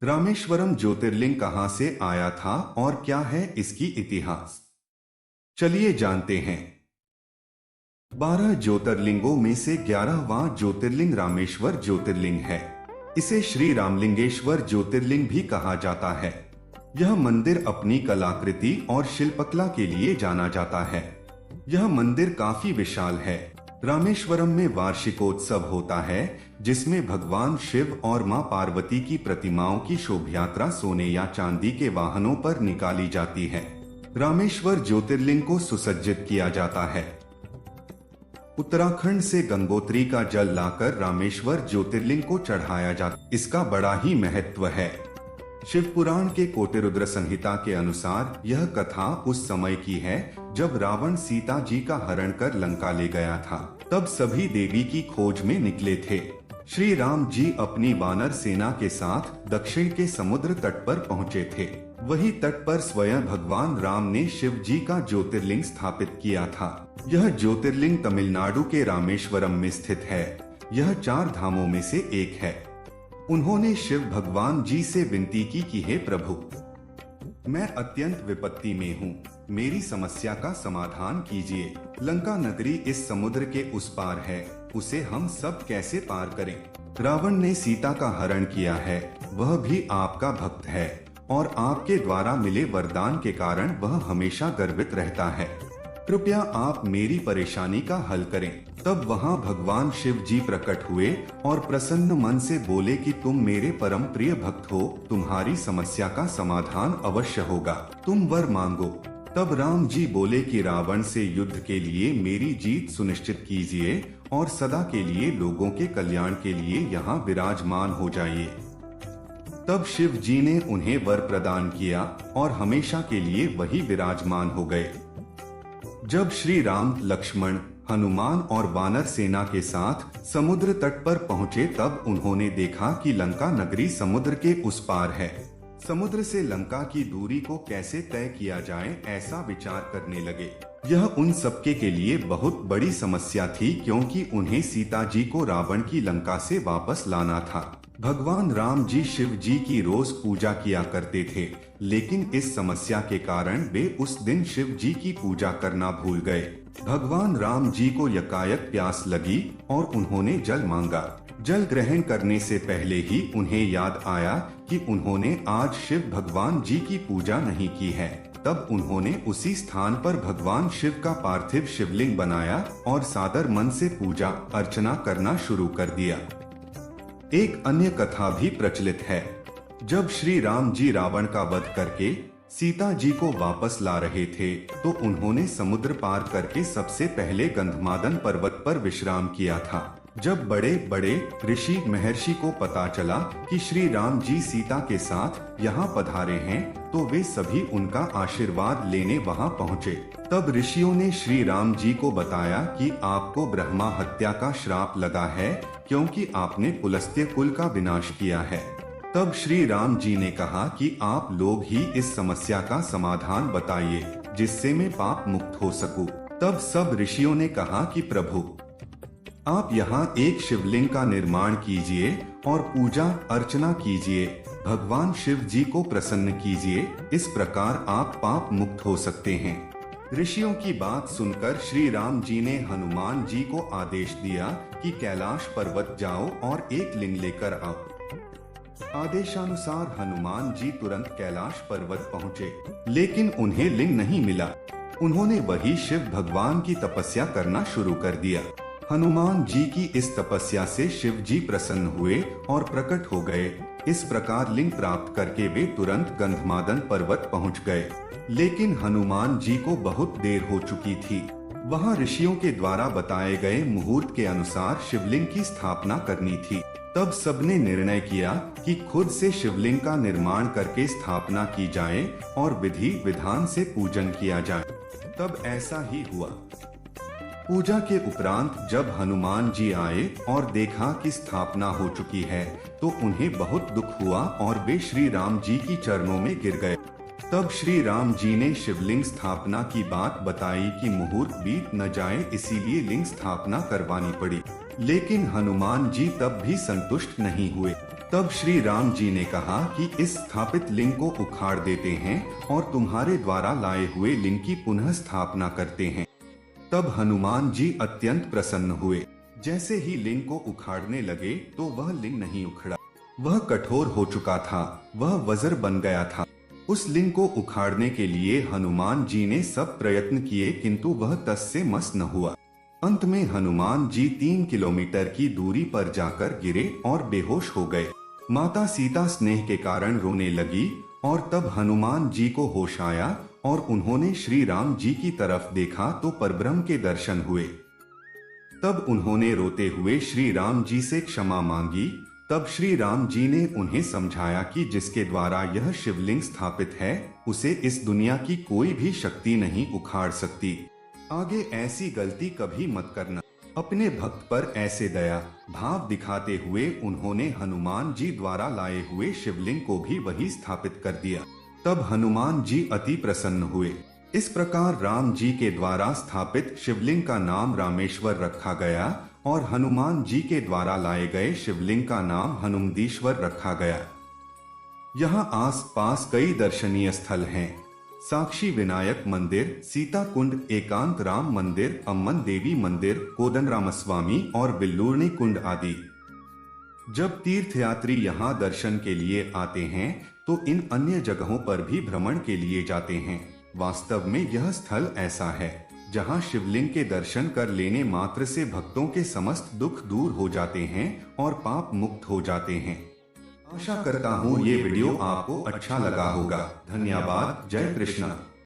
रामेश्वरम ज्योतिर्लिंग कहाँ से आया था और क्या है इसकी इतिहास? चलिए जानते हैं। 12 ज्योतिर्लिंगों में से 11वां ज्योतिर्लिंग रामेश्वर ज्योतिर्लिंग है। इसे श्री रामलिंगेश्वर ज्योतिर्लिंग भी कहा जाता है। यह मंदिर अपनी कलाकृति और शिल्पकला के लिए जाना जाता है। यह मंदिर काफी विशाल है। रामेश्वरम में वार्षिकोत्सव होता है, जिसमें भगवान शिव और मां पार्वती की प्रतिमाओं की शोभायात्रा सोने या चांदी के वाहनों पर निकाली जाती है। रामेश्वर ज्योतिर्लिंग को सुसज्जित किया जाता है। उत्तराखंड से गंगोत्री का जल लाकर रामेश्वर ज्योतिर्लिंग को चढ़ाया जाता। इसका बड़ा ही महत्व है। शिव पुराण के कोटिरुद्र संहिता के अनुसार यह कथा उस समय की है जब रावण सीता जी का हरण कर लंका ले गया था। तब सभी देवी की खोज में निकले थे। श्री राम जी अपनी वानर सेना के साथ दक्षिण के समुद्र तट पर पहुँचे थे। वही तट पर स्वयं भगवान राम ने शिव जी का ज्योतिर्लिंग स्थापित किया था। यह ज्योतिर्लिंग तमिलनाडु के रामेश्वरम में स्थित है। यह 4 धामों में से एक है। उन्होंने शिव भगवान जी से विनती की कि हे प्रभु, मैं अत्यंत विपत्ति में हूँ, मेरी समस्या का समाधान कीजिए। लंका नगरी इस समुद्र के उस पार है, उसे हम सब कैसे पार करें? रावण ने सीता का हरण किया है, वह भी आपका भक्त है और आपके द्वारा मिले वरदान के कारण वह हमेशा गर्वित रहता है। कृपया आप मेरी परेशानी का हल करें। तब वहाँ भगवान शिव जी प्रकट हुए और प्रसन्न मन से बोले कि तुम मेरे परम प्रिय भक्त हो, तुम्हारी समस्या का समाधान अवश्य होगा, तुम वर मांगो। तब राम जी बोले कि रावण से युद्ध के लिए मेरी जीत सुनिश्चित कीजिए और सदा के लिए लोगों के कल्याण के लिए यहाँ विराजमान हो जाइए। तब शिव जी ने उन्हें वर प्रदान किया और हमेशा के लिए वही विराजमान हो गए। जब श्री राम, लक्ष्मण, हनुमान और वानर सेना के साथ समुद्र तट पर पहुँचे तब उन्होंने देखा कि लंका नगरी समुद्र के उस पार है। समुद्र से लंका की दूरी को कैसे तय किया जाए, ऐसा विचार करने लगे। यह उन सबके के लिए बहुत बड़ी समस्या थी, क्योंकि उन्हें सीता जी को रावण की लंका से वापस लाना था। भगवान राम जी शिव जी की रोज पूजा किया करते थे, लेकिन इस समस्या के कारण वे उस दिन शिव जी की पूजा करना भूल गए। भगवान राम जी को यकायक प्यास लगी और उन्होंने जल मांगा। जल ग्रहण करने से पहले ही उन्हें याद आया कि उन्होंने आज शिव भगवान जी की पूजा नहीं की है। तब उन्होंने उसी स्थान पर भगवान शिव का पार्थिव शिवलिंग बनाया और सादर मन से पूजा अर्चना करना शुरू कर दिया। एक अन्य कथा भी प्रचलित है। जब श्री राम जी रावण का वध करके सीता जी को वापस ला रहे थे, तो उन्होंने समुद्र पार करके सबसे पहले गंधमादन पर्वत पर विश्राम किया था। जब बड़े बड़े ऋषि महर्षि को पता चला कि श्री राम जी सीता के साथ यहाँ पधारे हैं, तो वे सभी उनका आशीर्वाद लेने वहाँ पहुँचे। तब ऋषियों ने श्री राम जी को बताया कि आपको ब्रह्मा हत्या का श्राप लगा है, क्योंकि आपने पुलस्त्य कुल का विनाश किया है। तब श्री राम जी ने कहा कि आप लोग ही इस समस्या का समाधान बताइए, जिससे मैं पाप मुक्त हो सकूं। तब सब ऋषियों ने कहा कि प्रभु, आप यहाँ एक शिवलिंग का निर्माण कीजिए और पूजा अर्चना कीजिए, भगवान शिव जी को प्रसन्न कीजिए, इस प्रकार आप पाप मुक्त हो सकते हैं। ऋषियों की बात सुनकर श्री राम जी ने हनुमान जी को आदेश दिया कि कैलाश पर्वत जाओ और एक लिंग लेकर आओ। आदेशानुसार हनुमान जी तुरंत कैलाश पर्वत पहुँचे, लेकिन उन्हें लिंग नहीं मिला। उन्होंने वही शिव भगवान की तपस्या करना शुरू कर दिया। हनुमान जी की इस तपस्या से शिव जी प्रसन्न हुए और प्रकट हो गए। इस प्रकार लिंग प्राप्त करके वे तुरंत गंधमादन पर्वत पहुंच गए। लेकिन हनुमान जी को बहुत देर हो चुकी थी। वहां ऋषियों के द्वारा बताए गए मुहूर्त के अनुसार शिवलिंग की स्थापना करनी थी। तब सबने निर्णय किया कि खुद से शिवलिंग का निर्माण करके स्थापना की जाए और विधि विधान से पूजन किया जाए। तब ऐसा ही हुआ। पूजा के उपरांत जब हनुमान जी आए और देखा कि स्थापना हो चुकी है, तो उन्हें बहुत दुख हुआ और वे श्री राम जी की चरणों में गिर गए। तब श्री राम जी ने शिवलिंग स्थापना की बात बताई कि मुहूर्त बीत न जाए, इसीलिए लिंग स्थापना करवानी पड़ी। लेकिन हनुमान जी तब भी संतुष्ट नहीं हुए। तब श्री राम जी ने कहा कि इस स्थापित लिंग को उखाड़ देते हैं और तुम्हारे द्वारा लाए हुए लिंग की पुनः स्थापना करते हैं। तब हनुमान जी अत्यंत प्रसन्न हुए। जैसे ही लिंग को उखाड़ने लगे तो वह लिंग नहीं उखड़ा। वह कठोर हो चुका था, वह वज्र बन गया था। उस लिंग को उखाड़ने के लिए हनुमान जी ने सब प्रयत्न किए, किंतु वह तस से मस न हुआ। अंत में हनुमान जी 3 किलोमीटर की दूरी पर जाकर गिरे और बेहोश हो गए। माता सीता स्नेह के कारण रोने लगी और तब हनुमान जी को होश आया और उन्होंने श्री राम जी की तरफ देखा तो परब्रह्म के दर्शन हुए। तब उन्होंने रोते हुए श्री राम जी से क्षमा मांगी। तब श्री राम जी ने उन्हें समझाया कि जिसके द्वारा यह शिवलिंग स्थापित है उसे इस दुनिया की कोई भी शक्ति नहीं उखाड़ सकती। आगे ऐसी गलती कभी मत करना। अपने भक्त पर ऐसे दया भाव दिखाते हुए उन्होंने हनुमान जी द्वारा लाए हुए शिवलिंग को भी वही स्थापित कर दिया। तब हनुमान जी अति प्रसन्न हुए। इस प्रकार राम जी के द्वारा स्थापित शिवलिंग का नाम रामेश्वर रखा गया और हनुमान जी के द्वारा लाए गए शिवलिंग का नाम हनुमंदीश्वर रखा गया। यहाँ आस पास कई दर्शनीय स्थल हैं। साक्षी विनायक मंदिर, सीता कुंड, एकांत राम मंदिर, अम्मन देवी मंदिर, कोदंडरामस्वामी और बिल्लूरनी कुंड आदि। जब तीर्थयात्री यहाँ दर्शन के लिए आते हैं तो इन अन्य जगहों पर भी भ्रमण के लिए जाते हैं। वास्तव में यह स्थल ऐसा है जहाँ शिवलिंग के दर्शन कर लेने मात्र से भक्तों के समस्त दुख दूर हो जाते हैं और पाप मुक्त हो जाते हैं। आशा करता हूँ ये वीडियो आपको अच्छा लगा होगा। धन्यवाद। जय कृष्ण।